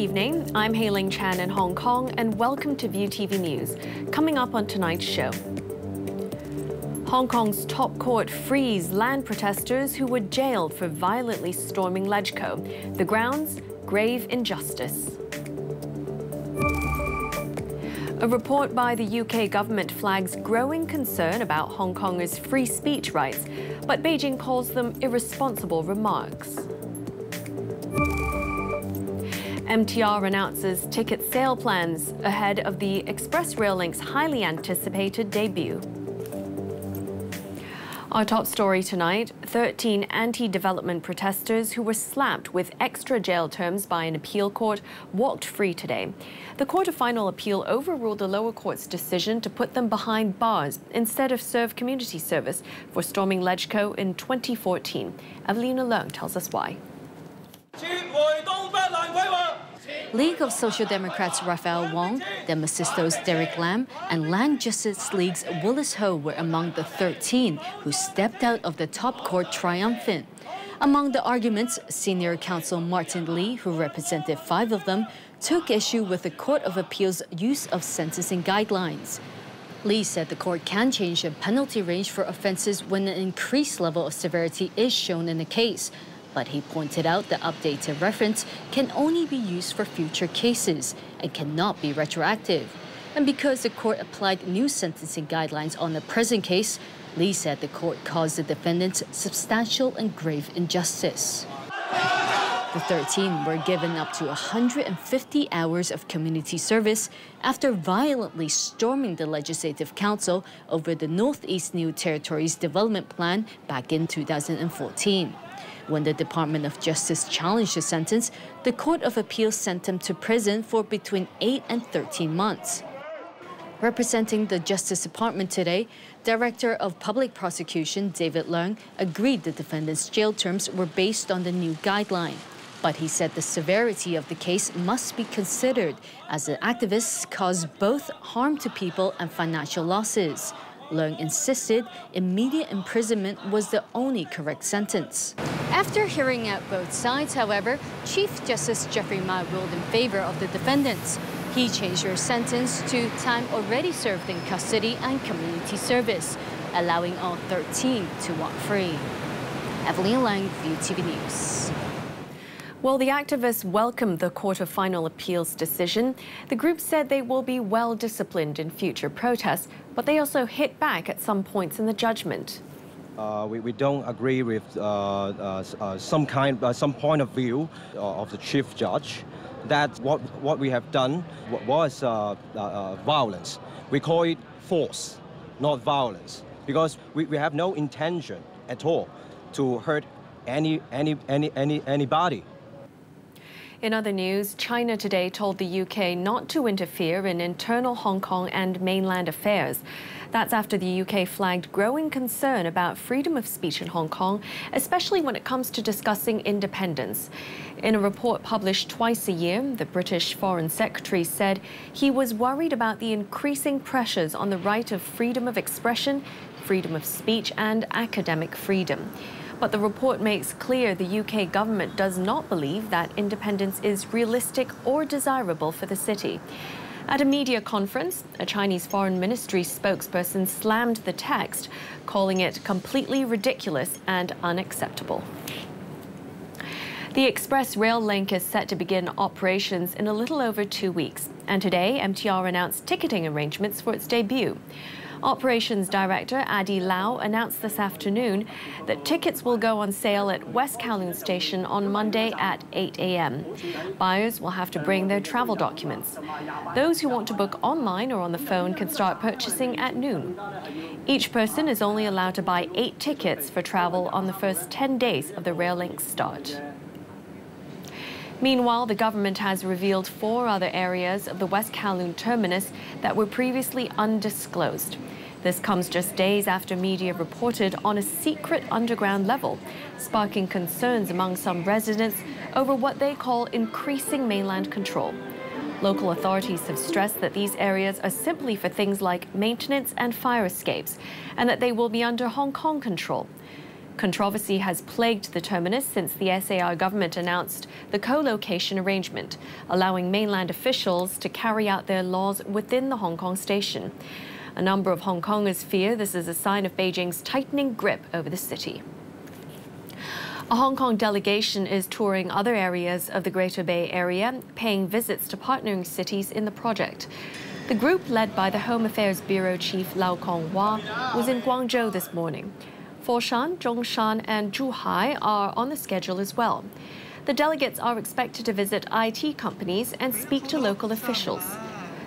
evening, I'm Heyling Chan in Hong Kong and welcome to View TV News. Coming up on tonight's show. Hong Kong's top court frees land protesters who were jailed for violently storming LegCo. The grounds, grave injustice. A report by the UK government flags growing concern about Hong Kongers' free speech rights, but Beijing calls them irresponsible remarks. MTR announces ticket sale plans ahead of the Express Rail Link's highly anticipated debut. Our top story tonight, 13 anti-development protesters who were slapped with extra jail terms by an appeal court walked free today. The Court of Final Appeal overruled the lower court's decision to put them behind bars instead of serve community service for storming LegCo in 2014. Evelina Leung tells us why. League of Social Democrats Raphael Wong, Demosistos Derek Lam, and Land Justice League's Willis Ho were among the 13 who stepped out of the top court triumphant. Among the arguments, senior counsel Martin Lee, who represented 5 of them, took issue with the Court of Appeal's use of sentencing guidelines. Lee said the court can change the penalty range for offenses when an increased level of severity is shown in the case. But he pointed out the updated reference can only be used for future cases and cannot be retroactive. And because the court applied new sentencing guidelines on the present case, Lee said the court caused the defendants substantial and grave injustice. The 13 were given up to 150 hours of community service after violently storming the Legislative Council over the Northeast New Territories Development Plan back in 2014. When the Department of Justice challenged the sentence, the Court of Appeal sent them to prison for between 8 and 13 months. Representing the Justice Department today, Director of Public Prosecution David Leung agreed the defendants' jail terms were based on the new guideline. But he said the severity of the case must be considered as the activists caused both harm to people and financial losses. Leung insisted immediate imprisonment was the only correct sentence. After hearing out both sides, however, Chief Justice Jeffrey Ma ruled in favor of the defendants. He changed their sentence to time already served in custody and community service, allowing all 13 to walk free. Evelyn Lang, View TV News. Well, the activists welcomed the Court of Final Appeal's decision. The group said they will be well disciplined in future protests, but they also hit back at some points in the judgment. We don't agree with some point of view of the chief judge that what we have done was violence. We call it force, not violence, because we have no intention at all to hurt anybody. In other news, China today told the UK not to interfere in internal Hong Kong and mainland affairs. That's after the UK flagged growing concern about freedom of speech in Hong Kong, especially when it comes to discussing independence. In a report published twice a year, the British Foreign Secretary said he was worried about the increasing pressures on the right of freedom of expression, freedom of speech, and academic freedom. But the report makes clear the UK government does not believe that independence is realistic or desirable for the city. At a media conference, a Chinese Foreign Ministry spokesperson slammed the text, calling it completely ridiculous and unacceptable. The Express Rail Link is set to begin operations in a little over 2 weeks, and today MTR announced ticketing arrangements for its debut. Operations Director Adi Lau announced this afternoon that tickets will go on sale at West Kowloon Station on Monday at 8 a.m. Buyers will have to bring their travel documents. Those who want to book online or on the phone can start purchasing at noon. Each person is only allowed to buy 8 tickets for travel on the first 10 days of the rail link's start. Meanwhile, the government has revealed 4 other areas of the West Kowloon terminus that were previously undisclosed. This comes just days after media reported on a secret underground level, sparking concerns among some residents over what they call increasing mainland control. Local authorities have stressed that these areas are simply for things like maintenance and fire escapes, and that they will be under Hong Kong control. Controversy has plagued the terminus since the SAR government announced the co-location arrangement, allowing mainland officials to carry out their laws within the Hong Kong station. A number of Hong Kongers fear this is a sign of Beijing's tightening grip over the city. A Hong Kong delegation is touring other areas of the Greater Bay Area, paying visits to partnering cities in the project. The group, led by the Home Affairs Bureau Chief Lau Kong-wah, was in Guangzhou this morning. Foshan, Zhongshan and Zhuhai are on the schedule as well. The delegates are expected to visit IT companies and speak to local officials.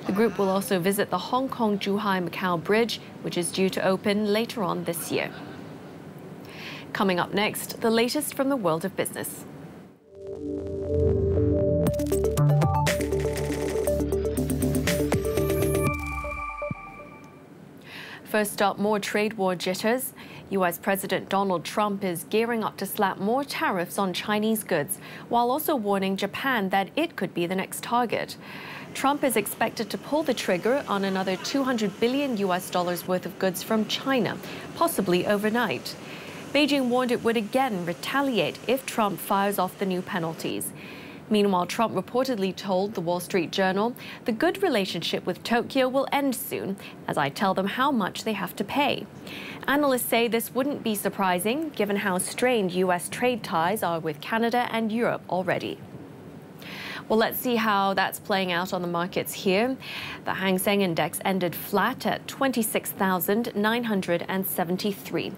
The group will also visit the Hong Kong-Zhuhai-Macau Bridge, which is due to open later on this year. Coming up next, the latest from the world of business. First up, more trade war jitters. U.S. President Donald Trump is gearing up to slap more tariffs on Chinese goods, while also warning Japan that it could be the next target. Trump is expected to pull the trigger on another $200 billion worth of goods from China, possibly overnight. Beijing warned it would again retaliate if Trump fires off the new penalties. Meanwhile, Trump reportedly told the Wall Street Journal, the good relationship with Tokyo will end soon, as I tell them how much they have to pay. Analysts say this wouldn't be surprising, given how strained U.S. trade ties are with Canada and Europe already. Well, let's see how that's playing out on the markets here. The Hang Seng Index ended flat at 26,973.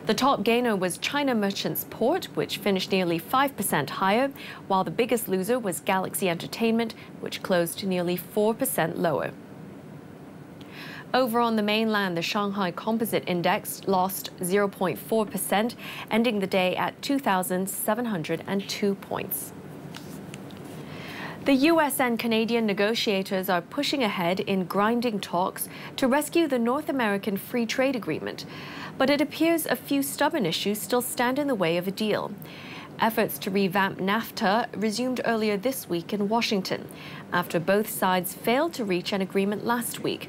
The top gainer was China Merchants Port, which finished nearly 5% higher, while the biggest loser was Galaxy Entertainment, which closed nearly 4% lower. Over on the mainland, the Shanghai Composite Index lost 0.4%, ending the day at 2,702 points. The U.S. and Canadian negotiators are pushing ahead in grinding talks to rescue the North American Free Trade Agreement. But it appears a few stubborn issues still stand in the way of a deal. Efforts to revamp NAFTA resumed earlier this week in Washington, after both sides failed to reach an agreement last week.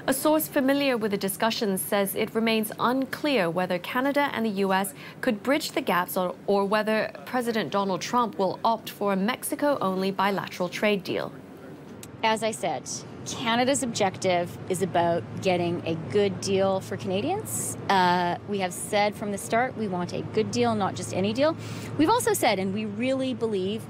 A source familiar with the discussions says it remains unclear whether Canada and the U.S. could bridge the gaps or whether President Donald Trump will opt for a Mexico-only bilateral trade deal. As I said, Canada's objective is about getting a good deal for Canadians. We have said from the start we want a good deal, not just any deal. We've also said, and we really believe,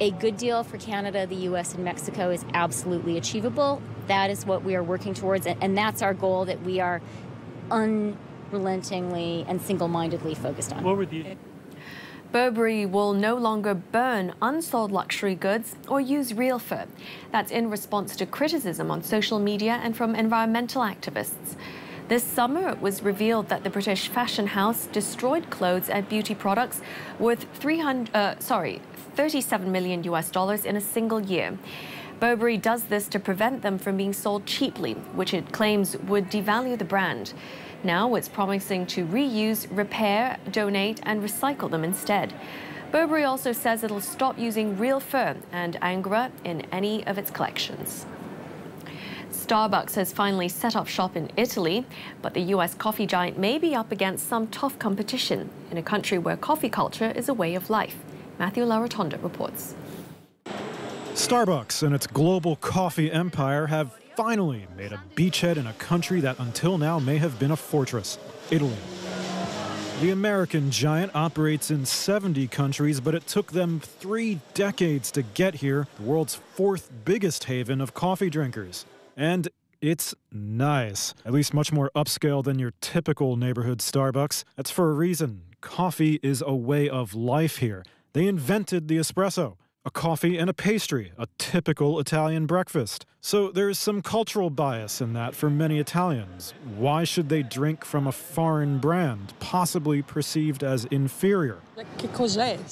a good deal for Canada, the U.S. and Mexico is absolutely achievable. That is what we are working towards, and that's our goal that we are unrelentingly and single-mindedly focused on. What were the... Burberry will no longer burn unsold luxury goods or use real fur. That's in response to criticism on social media and from environmental activists. This summer, it was revealed that the British fashion house destroyed clothes and beauty products worth $37 million in a single year. Burberry does this to prevent them from being sold cheaply, which it claims would devalue the brand. Now it's promising to reuse, repair, donate, and recycle them instead. Burberry also says it'll stop using real fur and Angora in any of its collections. Starbucks has finally set up shop in Italy, but the U.S. coffee giant may be up against some tough competition in a country where coffee culture is a way of life. Matthew Larotonda reports. Starbucks and its global coffee empire have finally made a beachhead in a country that until now may have been a fortress, Italy. The American giant operates in 70 countries, but it took them 3 decades to get here, the world's 4th biggest haven of coffee drinkers. And it's nice, at least much more upscale than your typical neighborhood Starbucks. That's for a reason. Coffee is a way of life here. They invented the espresso. A coffee and a pastry, a typical Italian breakfast. So there's some cultural bias in that for many Italians. Why should they drink from a foreign brand, possibly perceived as inferior?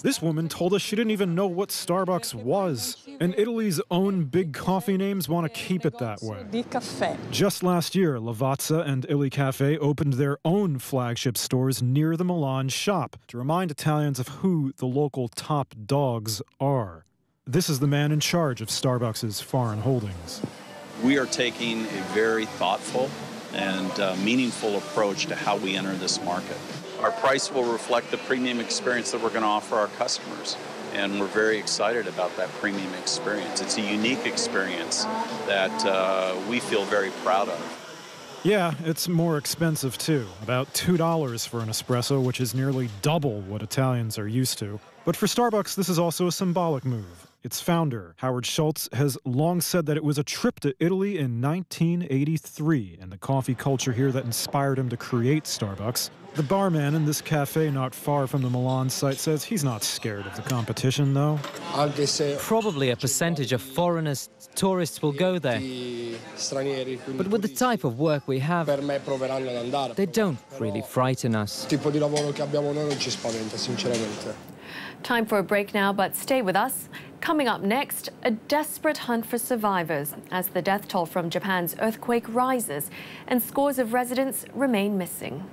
This woman told us she didn't even know what Starbucks was. And Italy's own big coffee names want to keep it that way. Just last year, Lavazza and Illy Cafe opened their own flagship stores near the Milan shop to remind Italians of who the local top dogs are. This is the man in charge of Starbucks' foreign holdings. We are taking a very thoughtful and meaningful approach to how we enter this market. Our price will reflect the premium experience that we're going to offer our customers, and we're very excited about that premium experience. It's a unique experience that we feel very proud of. Yeah, it's more expensive too, about $2 for an espresso, which is nearly double what Italians are used to. But for Starbucks, this is also a symbolic move. Its founder, Howard Schultz, has long said that it was a trip to Italy in 1983 and the coffee culture here that inspired him to create Starbucks. The barman in this cafe not far from the Milan site says he's not scared of the competition, though. Probably a percentage of foreigners, tourists will go there. But with the type of work we have, they don't really frighten us. Time for a break now, but stay with us. Coming up next, a desperate hunt for survivors as the death toll from Japan's earthquake rises and scores of residents remain missing.